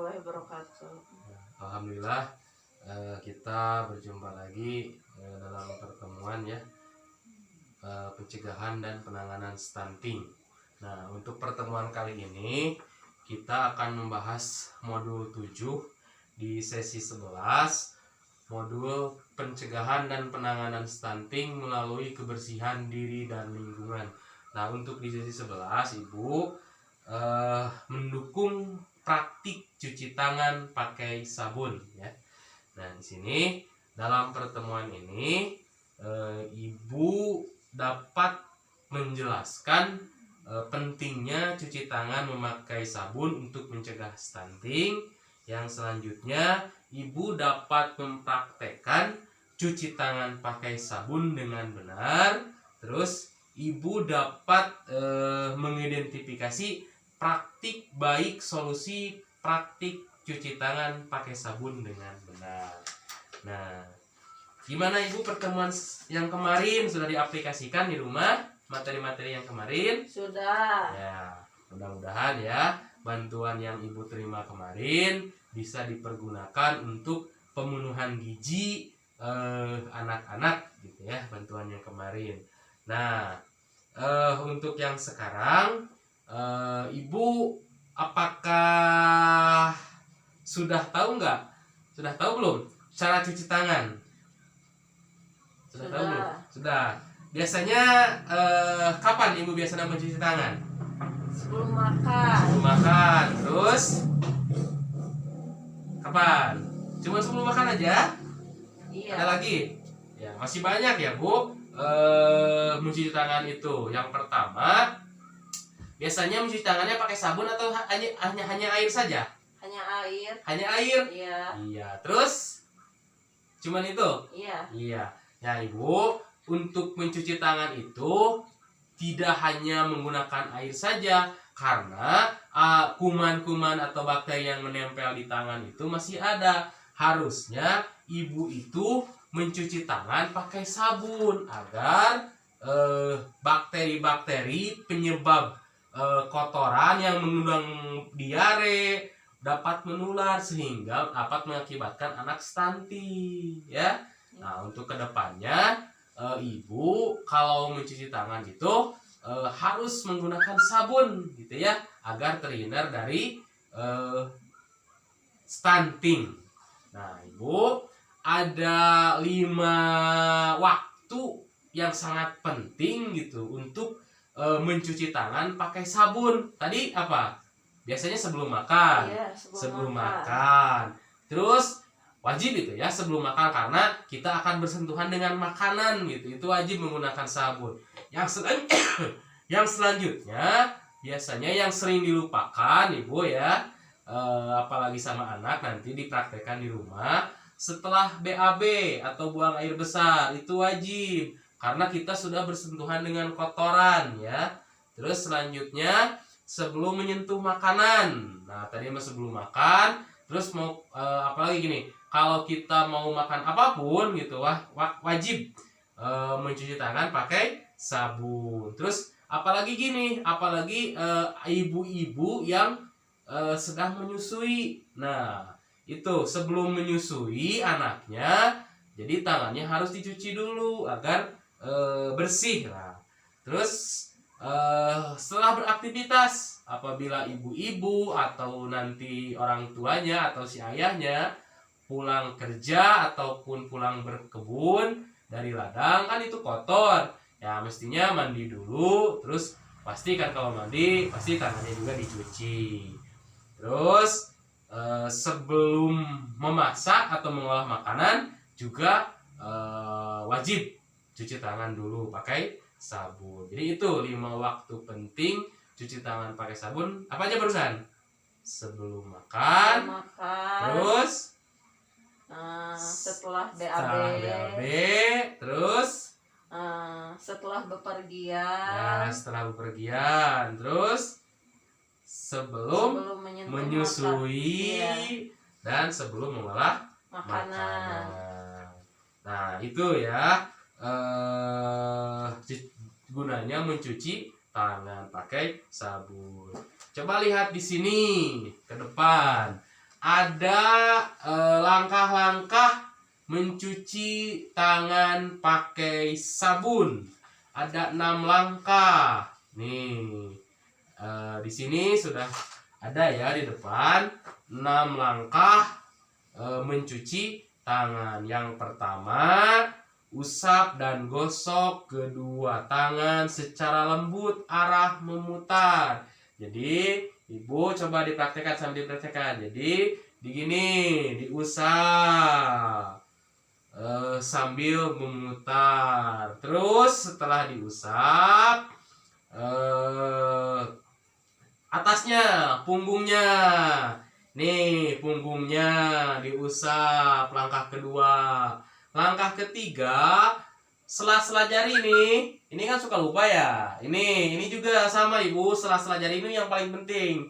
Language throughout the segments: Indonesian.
warahmatullahi wabarakatuh. Alhamdulillah, kita berjumpa lagi dalam pertemuan ya, pencegahan dan penanganan stunting. Nah, untuk pertemuan kali ini kita akan membahas modul 7 di sesi 11, modul pencegahan dan penanganan stunting melalui kebersihan diri dan lingkungan. Nah, untuk di sesi 11 Ibu mendukung praktik cuci tangan pakai sabun ya. Nah, di sini dalam pertemuan ini Ibu dapat menjelaskan pentingnya cuci tangan memakai sabun untuk mencegah stunting. Yang selanjutnya Ibu dapat mempraktekkan cuci tangan pakai sabun dengan benar. Terus Ibu dapat mengidentifikasi praktik baik solusi praktik cuci tangan pakai sabun dengan benar. Nah, gimana Ibu pertemuan yang kemarin sudah diaplikasikan di rumah materi-materi yang kemarin? Sudah. Ya, mudah-mudahan ya bantuan yang Ibu terima kemarin bisa dipergunakan untuk pemenuhan gizi anak-anak gitu ya, bantuan yang kemarin. Nah, untuk yang sekarang Ibu apakah sudah tahu nggak? Sudah tahu belum cara cuci tangan? Sudah tahu belum? Sudah. Biasanya kapan Ibu biasanya mencuci tangan? Sebelum makan. Sebelum makan. Terus kapan? Cuma sebelum makan aja? Iya. Ada lagi? Ya, masih banyak ya Bu. Mencuci tangan itu. Yang pertama, biasanya mencuci tangannya pakai sabun atau hanya air saja? Hanya air. Hanya air? Iya. Iya. Terus cuman itu? Iya. Iya. Ya Ibu, untuk mencuci tangan itu tidak hanya menggunakan air saja, karena kuman-kuman atau bakteri yang menempel di tangan itu masih ada. Harusnya Ibu itu mencuci tangan pakai sabun agar bakteri-bakteri penyebab kotoran yang mengundang diare dapat menular sehingga dapat mengakibatkan anak stunting ya. Nah, untuk kedepannya Ibu kalau mencuci tangan itu harus menggunakan sabun gitu ya, agar terhindar dari stunting. Nah, Ibu ada 5 waktu yang sangat penting gitu untuk mencuci tangan pakai sabun. Tadi apa? Biasanya sebelum makan. Iya, sebelum makan. Terus wajib itu ya sebelum makan, karena kita akan bersentuhan dengan makanan gitu. Itu wajib menggunakan sabun. Yang selanjutnya biasanya yang sering dilupakan Ibu ya, apalagi sama anak, nanti dipraktekkan di rumah setelah BAB atau buang air besar. Itu wajib karena kita sudah bersentuhan dengan kotoran ya. Terus selanjutnya sebelum menyentuh makanan. Nah, tadi sebelum makan. Terus mau apalagi gini, kalau kita mau makan apapun gitu wajib mencuci tangan pakai sabun. Terus apalagi gini, apalagi ibu-ibu yang sedang menyusui. Nah, itu sebelum menyusui anaknya, jadi tangannya harus dicuci dulu agar bersih lah. Terus setelah beraktivitas, apabila ibu-ibu atau nanti orang tuanya atau si ayahnya pulang kerja ataupun pulang berkebun dari ladang, kan itu kotor ya, mestinya mandi dulu. Terus pastikan kalau mandi pasti tangannya juga dicuci. Terus sebelum memasak atau mengolah makanan juga wajib cuci tangan dulu pakai sabun. Jadi itu 5 waktu penting cuci tangan pakai sabun. Apa aja barusan? Sebelum makan. Terus setelah BAB. Terus setelah bepergian. Ya, setelah bepergian. Terus sebelum menyusui. Iya. Dan sebelum mengolah makanan. Nah, itu ya gunanya mencuci tangan pakai sabun. Coba lihat di sini ke depan. ada langkah-langkah mencuci tangan pakai sabun. Ada 6 langkah. Nih, di sini sudah ada ya di depan 6 langkah mencuci tangan. Yang pertama, usap dan gosok kedua tangan secara lembut arah memutar. Jadi ibu coba dipraktekkan sambil dipraktekkan. Jadi begini, diusap sambil memutar. Terus setelah diusap, atasnya, punggungnya. Nih, punggungnya diusap. Langkah kedua. Langkah ketiga, sela-sela jari nih. Ini kan suka lupa ya. Ini juga sama ibu. Sela-sela jari ini yang paling penting.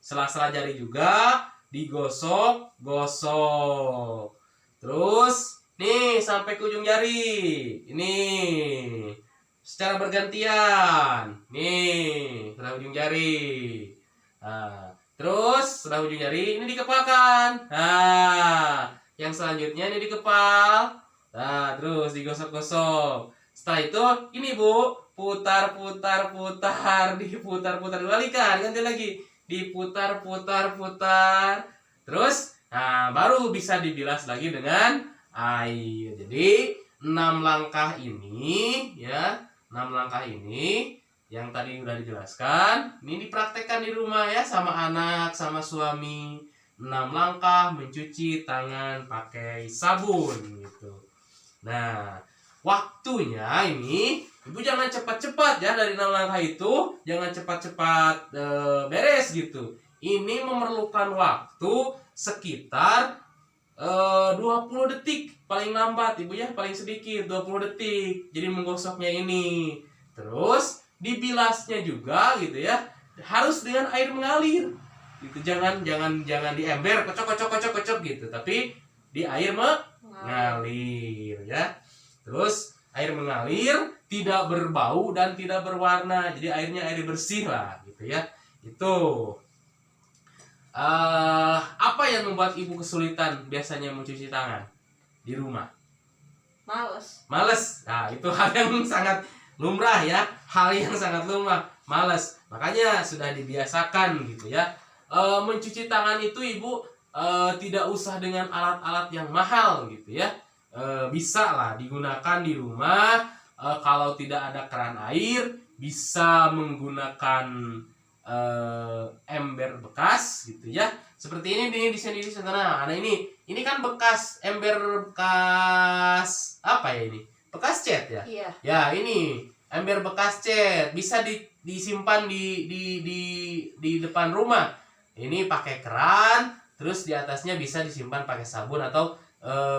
Sela-sela jari juga digosok, gosok. Terus nih sampai ke ujung jari. Ini secara bergantian. Nih, sudah ujung jari. Nah, terus sudah ujung jari ini dikepalkan. Nah, yang selanjutnya ini dikepal. Nah, terus digosok-gosok. Setelah itu ini Bu, putar, diputar-putar, dibalikan, ganti lagi. Diputar, putar. Terus, nah baru bisa dibilas lagi dengan air. Jadi 6 langkah ini ya, 6 langkah ini yang tadi udah dijelaskan, ini dipraktekkan di rumah ya sama anak, sama suami. 6 langkah mencuci tangan pakai sabun gitu. Nah, waktunya ini ibu jangan cepat-cepat ya, dari 6 langkah itu jangan cepat-cepat beres gitu. Ini memerlukan waktu sekitar 20 detik paling lambat ibu ya, paling sedikit 20 detik. Jadi menggosoknya ini. Terus dibilasnya juga gitu ya, harus dengan air mengalir. Gitu, jangan di ember kocok gitu, tapi di air mengalir ya. Terus air mengalir, tidak berbau dan tidak berwarna, jadi airnya air bersih lah gitu ya. Itu apa yang membuat ibu kesulitan biasanya mencuci tangan di rumah? Males. Nah, itu hal yang sangat lumrah ya, hal yang sangat lumrah, males. Makanya sudah dibiasakan gitu ya. Mencuci tangan itu ibu tidak usah dengan alat-alat yang mahal gitu ya. Bisa lah digunakan di rumah. Kalau tidak ada keran air, bisa menggunakan ember bekas gitu ya. Seperti ini di sini di sana. Nah, ini kan bekas ember bekas apa ya ini? Bekas cat ya? Iya. Ya, ini ember bekas cat bisa disimpan di depan rumah. Ini pakai keran, terus di atasnya bisa disimpan pakai sabun atau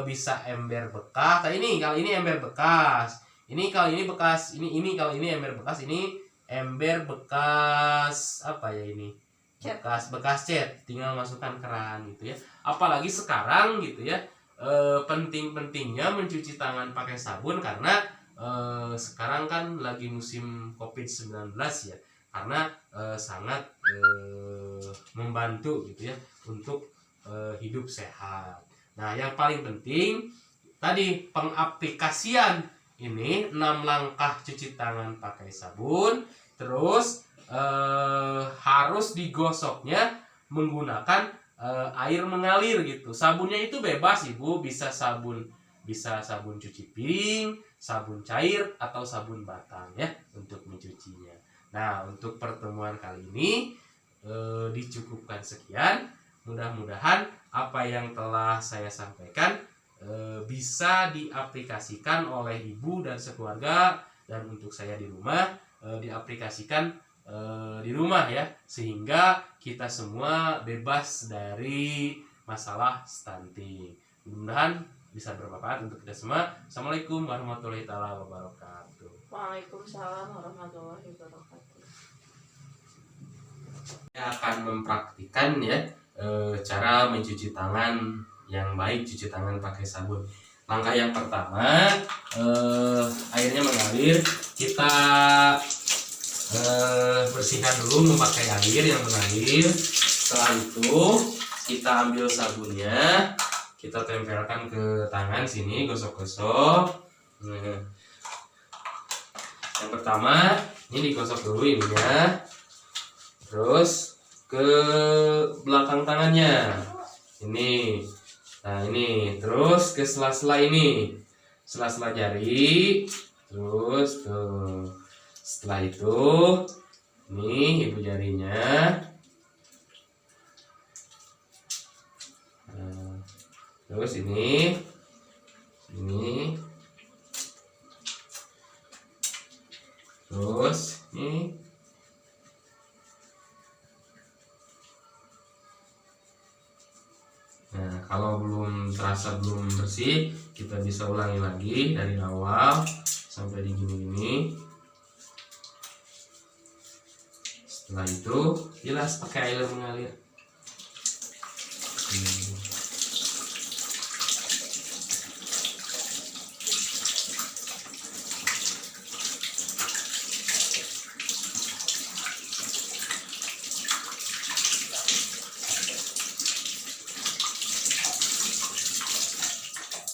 bisa ember bekas. Nah, kalau ini ember bekas. Ini kalau ini bekas, ini kalau ini ember bekas, ini ember bekas apa ya ini? Bekas cat. Tinggal masukkan keran gitu ya. Apalagi sekarang gitu ya. Penting-pentingnya mencuci tangan pakai sabun karena sekarang kan lagi musim COVID-19 ya. Karena sangat membantu gitu ya untuk hidup sehat. Nah, yang paling penting tadi pengaplikasian ini 6 langkah cuci tangan pakai sabun. Terus harus digosoknya menggunakan air mengalir gitu. Sabunnya itu bebas ibu, bisa sabun cuci piring, sabun cair atau sabun batang ya untuk mencucinya. Nah, untuk pertemuan kali ini dicukupkan sekian. Mudah-mudahan apa yang telah saya sampaikan bisa diaplikasikan oleh ibu dan sekeluarga, dan untuk saya di rumah diaplikasikan di rumah ya, sehingga kita semua bebas dari masalah stunting. Mudah-mudahan bisa bermanfaat untuk kita semua. Assalamualaikum warahmatullahi wabarakatuh. Waalaikumsalam warahmatullahi wabarakatuh. Saya akan mempraktikkan ya cara mencuci tangan yang baik, cuci tangan pakai sabun. Langkah yang pertama, airnya mengalir, kita bersihkan dulu memakai air yang mengalir. Setelah itu kita ambil sabunnya, kita tempelkan ke tangan sini, gosok-gosok. Nah, yang pertama ini digosok dulu ininya, terus ke belakang tangannya ini. Nah ini terus ke sela-sela ini, sela-sela jari, terus tuh. Setelah itu ini ibu jarinya. Nah, terus ini terus ini. Nah, kalau belum terasa belum bersih, kita bisa ulangi lagi dari awal sampai di gini-gini. Setelah itu bilas pakai air mengalir.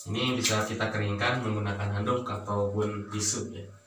Ini bisa kita keringkan menggunakan handuk ataupun tisu ya.